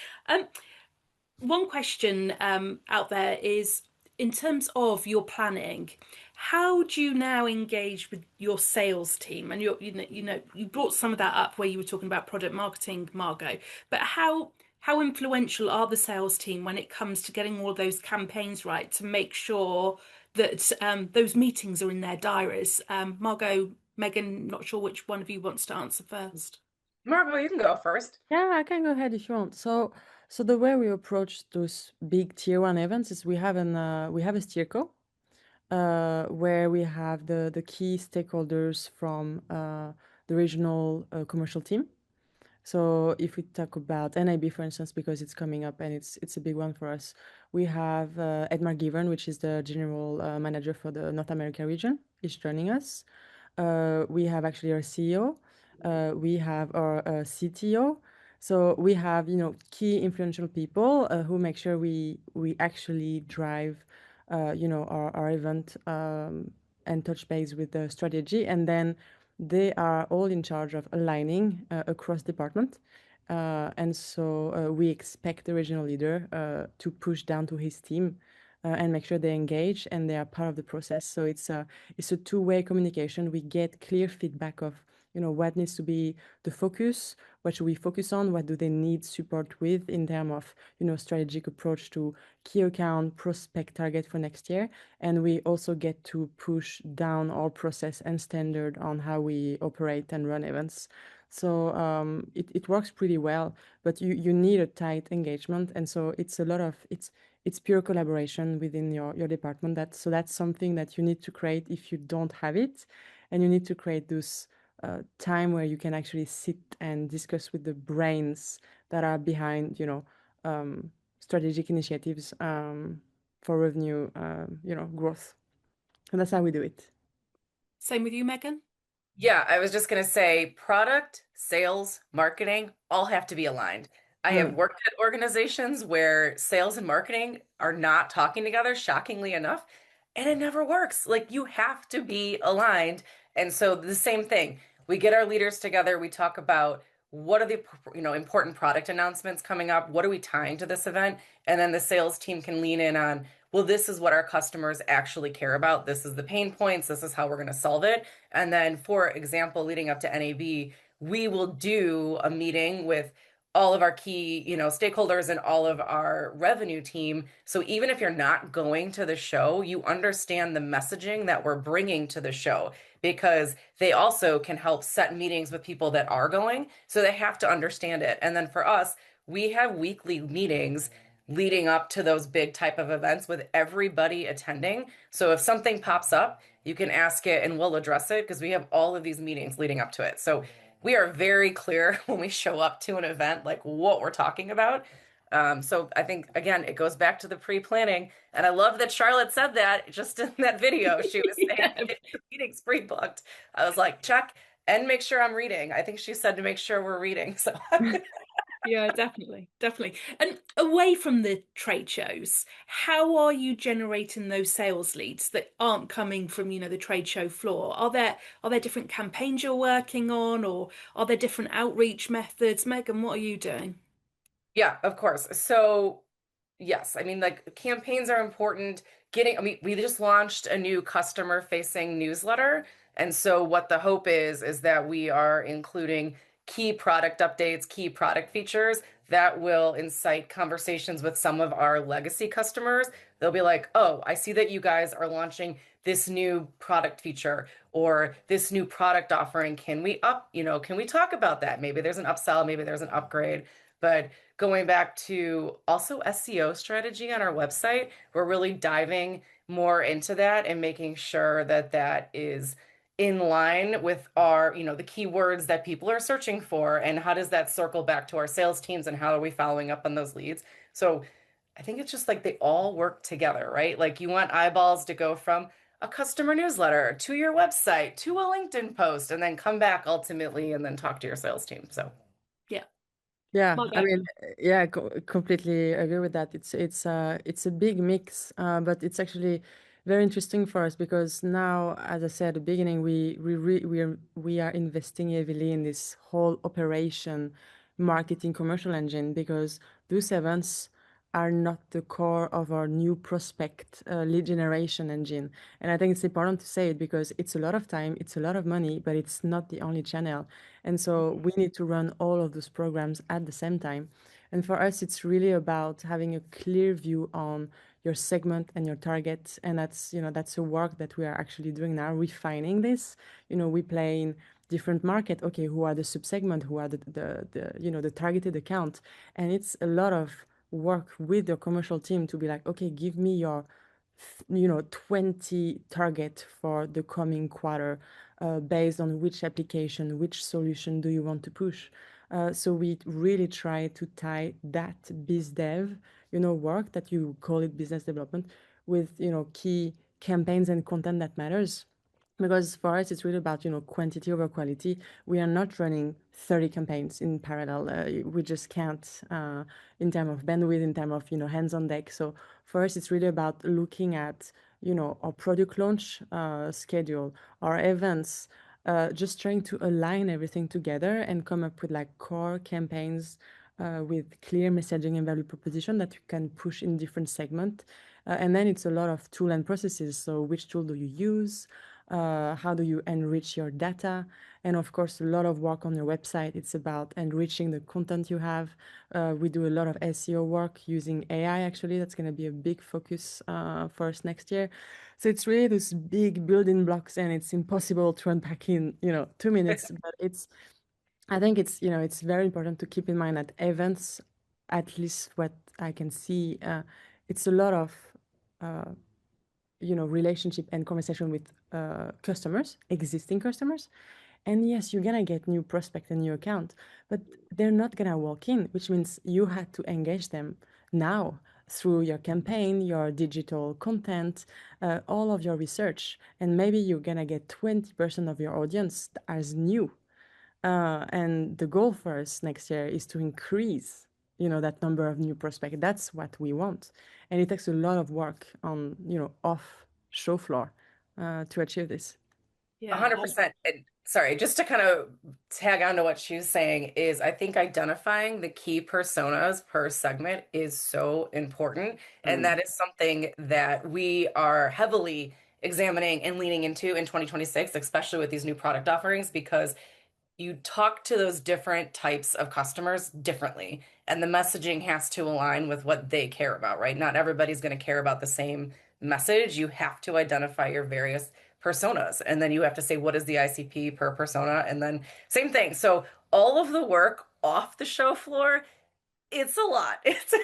One question out there is, in terms of your planning, how do you now engage with your sales team? And you brought some of that up where you were talking about product marketing, Margot, but how influential are the sales team when it comes to getting all those campaigns right to make sure that those meetings are in their diaries? Margot, Meghan, not sure which one of you wants to answer first. Margot, you can go first. Yeah, I can go ahead if you want. So the way we approach those big tier 1 events is we have a steerco where we have the key stakeholders from the regional commercial team. So if we talk about NIB, for instance, because it's coming up and it's a big one for us, we have Ed McGivern, which is the general manager for the North America region, is joining us. We have actually our CEO. We have our CTO. So we have, key influential people who make sure we actually drive, our event and touch base with the strategy. And then they are all in charge of aligning across department. And so we expect the regional leader to push down to his team and make sure they engage and they are part of the process. So it's a two-way communication. We get clear feedback of, what needs to be the focus, what should we focus on, what do they need support with in terms of, strategic approach to key account, prospect target for next year. And we also get to push down our process and standard on how we operate and run events. So it works pretty well, but you need a tight engagement. And so it's a lot of, it's pure collaboration within your department. That's something that you need to create if you don't have it. And you need to create this time where you can actually sit and discuss with the brains that are behind, strategic initiatives for revenue, growth. And that's how we do it. Same with you, Meghan? Yeah, I was just going to say product, sales, marketing all have to be aligned. I have worked at organizations where sales and marketing are not talking together, shockingly enough, and it never works. Like you have to be aligned. And so the same thing, we get our leaders together, we talk about what are the important product announcements coming up, what are we tying to this event, and then the sales team can lean in on, well, this is what our customers actually care about. This is the pain points. This is how we're going to solve it. And then, for example, leading up to NAB, we will do a meeting with all of our key, stakeholders and all of our revenue team. So even if you're not going to the show, you understand the messaging that we're bringing to the show because they also can help set meetings with people that are going. So they have to understand it. And then for us, we have weekly meetings leading up to those big type of events with everybody attending. So if something pops up, you can ask it and we'll address it because we have all of these meetings leading up to it. So we are very clear when we show up to an event, like what we're talking about. So I think, again, it goes back to the pre-planning. And I love that Charlotte said that just in that video. She was saying Yeah. the meeting's pre-booked. I was like, check and make sure I'm reading. I think she said to make sure we're reading. So Yeah, definitely. And away from the trade shows, how are you generating those sales leads that aren't coming from, the trade show floor? Are there different campaigns you're working on, or are there different outreach methods? Meghan, what are you doing? yeah, of course. So yes, I mean, like campaigns are important. We just launched a new customer facing newsletter. And so what the hope is that we are including key product updates, key product features that will incite conversations with some of our legacy customers. They'll be like, oh, I see that you guys are launching this new product feature or this new product offering. Can we talk about that? Maybe there's an upsell, maybe there's an upgrade. But going back to also SEO strategy on our website, we're really diving more into that and making sure that that is in line with our, the keywords that people are searching for and how does that circle back to our sales teams and how are we following up on those leads. So I think it's just like they all work together, right? Like you want eyeballs to go from a customer newsletter to your website to a LinkedIn post and then come back ultimately and then talk to your sales team. So Yeah. Yeah, I Margot. mean, yeah, completely agree with that. It's a big mix, but it's actually very interesting for us because now, as I said at the beginning, we are investing heavily in this whole operation, marketing, commercial engine because those events are not the core of our new prospect lead generation engine. And I think it's important to say it because it's a lot of time, it's a lot of money, but it's not the only channel. And so we need to run all of those programs at the same time. And for us, it's really about having a clear view on your segment and your target. And that's a work that we are actually doing now, refining this. We play in different market. Okay, who are the subsegment? Who are the targeted account? And it's a lot of work with your commercial team to be like, okay, give me your 20 target for the coming quarter based on which application, which solution do you want to push. So we really try to tie that biz dev, work that you call it business development with, key campaigns and content that matters. Because for us, it's really about, quantity over quality. We are not running 30 campaigns in parallel. We just can't in terms of bandwidth, in terms of, hands on deck. So for us, it's really about looking at, our product launch schedule, our events, just trying to align everything together and come up with like core campaigns with clear messaging and value proposition that you can push in different segments. And then it's a lot of tool and processes. So which tool do you use? How do you enrich your data? And of course, a lot of work on your website. It's about enriching the content you have. We do a lot of SEO work using AI, actually. That's going to be a big focus for us next year. So it's really those big building blocks, and it's impossible to unpack in, 2 minutes. But I think it's very important to keep in mind that events, at least what I can see, it's a lot of relationship and conversation with customers, existing customers. And yes, you're gonna get new prospect and new account, but they're not gonna walk in, which means you had to engage them now through your campaign, your digital content, all of your research. And maybe you're gonna get 20% of your audience as new. And the goal for us next year is to increase, that number of new prospects. That's what we want. And it takes a lot of work on, off show floor to achieve this. A 100%. And sorry, just to kind of tag on to what she was saying is I think identifying the key personas per segment is so important. And that is something that we are heavily examining and leaning into in 2026, especially with these new product offerings, because you talk to those different types of customers differently, and the messaging has to align with what they care about, right? Not everybody's going to care about the same message. You have to identify your various personas, and then you have to say, what is the ICP per persona? And then same thing. So all of the work off the show floor, it's a lot. It's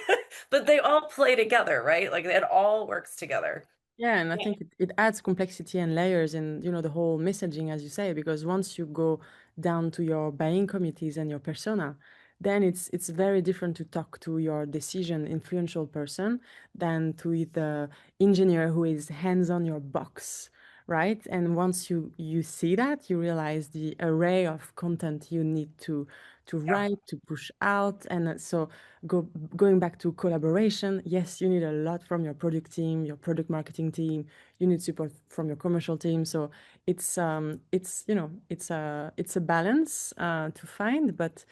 but they all play together, right? Like it all works together. Yeah, and I think it adds complexity and layers in, the whole messaging, as you say, because once you go down to your buying committees and your persona, then it's very different to talk to your decision influential person than to the engineer who is hands on your box, right? And once you see that, you realize the array of content you need to Yeah. write, to push out. And so going back to collaboration, yes, you need a lot from your product team, your product marketing team. You need support from your commercial team. So it's a balance to find. But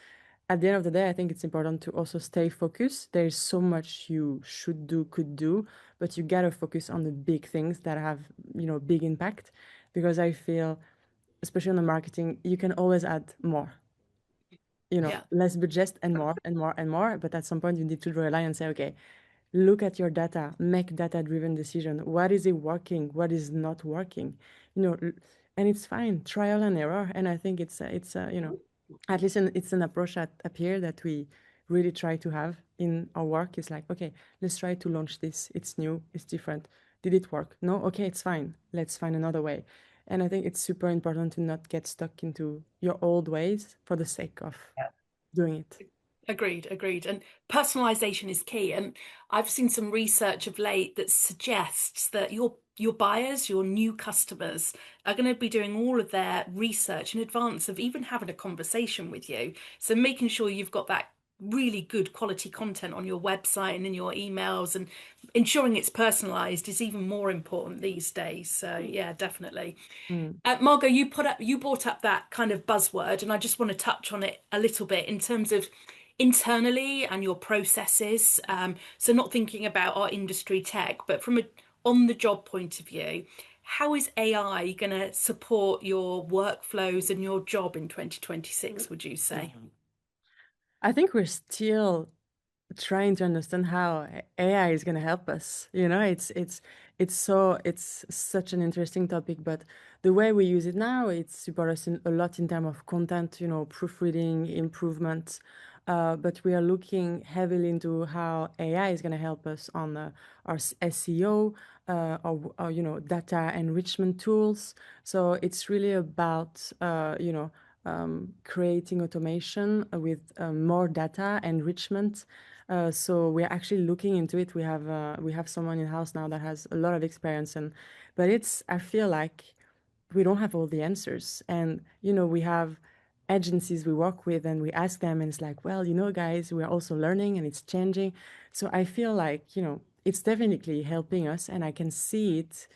at the end of the day, I think it's important to also stay focused. There's so much you should do, could do, but you gotta focus on the big things that have big impact, because I feel, especially on the marketing, you can always add more, Yeah. less budget and more and more and more. But at some point, you need to draw a line and say, okay, look at your data, make data-driven decision. What is it working? What is not working? And it's fine, trial and error. And I think at least it's an approach at Appear that we really try to have in our work. It's like, okay, let's try to launch this. It's new, it's different. Did it work? No? Okay, it's fine. Let's find another way. And I think it's super important to not get stuck into your old ways for the sake of doing it. Agreed. And personalization is key. And I've seen some research of late that suggests that your buyers, your new customers, are going to be doing all of their research in advance of even having a conversation with you. So making sure you've got that really good quality content on your website and in your emails, and ensuring it's personalized is even more important these days. So yeah, definitely. Margot, you brought up that kind of buzzword, and I just want to touch on it a little bit in terms of internally and your processes. So not thinking about our industry tech, but from a on the job point of view, how is AI going to support your workflows and your job in 2026, would you say? I think we're still trying to understand how AI is going to help us. It's such an interesting topic, but the way we use it now, it supports us a lot in terms of content, proofreading, improvements. But we are looking heavily into how AI is going to help us on our SEO, or data enrichment tools. So it's really about creating automation with more data enrichment. So we're actually looking into it. We have someone in house now that has a lot of experience, but I feel like we don't have all the answers. And we have agencies we work with, and we ask them, and it's like, well, guys, we're also learning and it's changing. So I feel like it's definitely helping us, and I can see it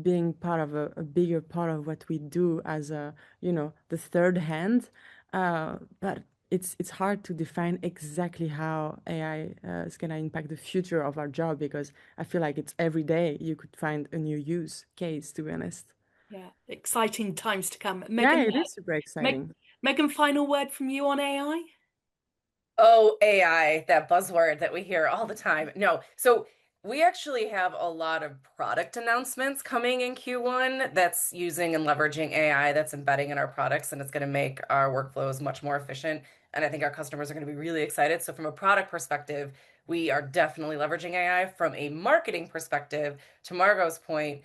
being part of a bigger part of what we do as a, the third hand. But it's hard to define exactly how AI is going to impact the future of our job, because I feel like it's every day you could find a new use case, to be honest. Yeah, exciting times to come. Yeah, Meghan, it is super exciting. Meghan, final word from you on AI? Oh, AI, that buzzword that we hear all the time. No, so we actually have a lot of product announcements coming in Q1 that's using and leveraging AI, that's embedding in our products, and it's going to make our workflows much more efficient. And I think our customers are going to be really excited. So from a product perspective, we are definitely leveraging AI. From a marketing perspective, to Margot's point,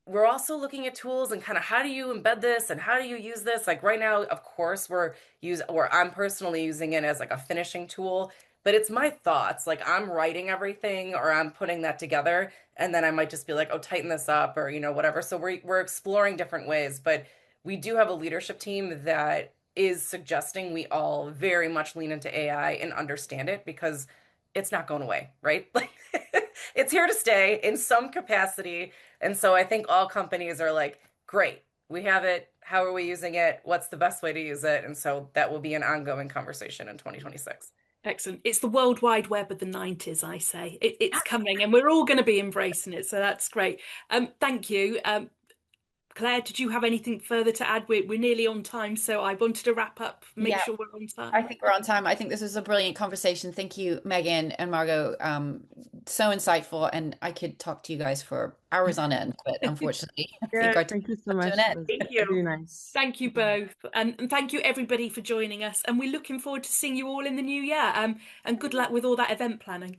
we're also looking at tools and kind of how do you embed this and how do you use this? Like right now, of course, I'm personally using it as like a finishing tool, but it's my thoughts. Like I'm writing everything or I'm putting that together, and then I might just be like, oh, tighten this up or whatever. So we're exploring different ways, but we do have a leadership team that is suggesting we all very much lean into AI and understand it because it's not going away, right? Like it's here to stay in some capacity. And so I think all companies are like, great, we have it. How are we using it? What's the best way to use it? And so that will be an ongoing conversation in 2026. Excellent. It's the World Wide Web of the 90s, I say. It's coming and we're all going to be embracing it. So that's great. Thank you. Claire, did you have anything further to add? We're nearly on time, so I wanted to wrap up, make Yeah. sure we're on time. I think we're on time. I think this was a brilliant conversation. Thank you, Meghan and Margot. So insightful, and I could talk to you guys for hours on end, but unfortunately, I think Yeah, our thank you so time much. to an It end. was Thank you. really nice. Thank you both. And thank you everybody for joining us. And we're looking forward to seeing you all in the new year. And good luck with all that event planning.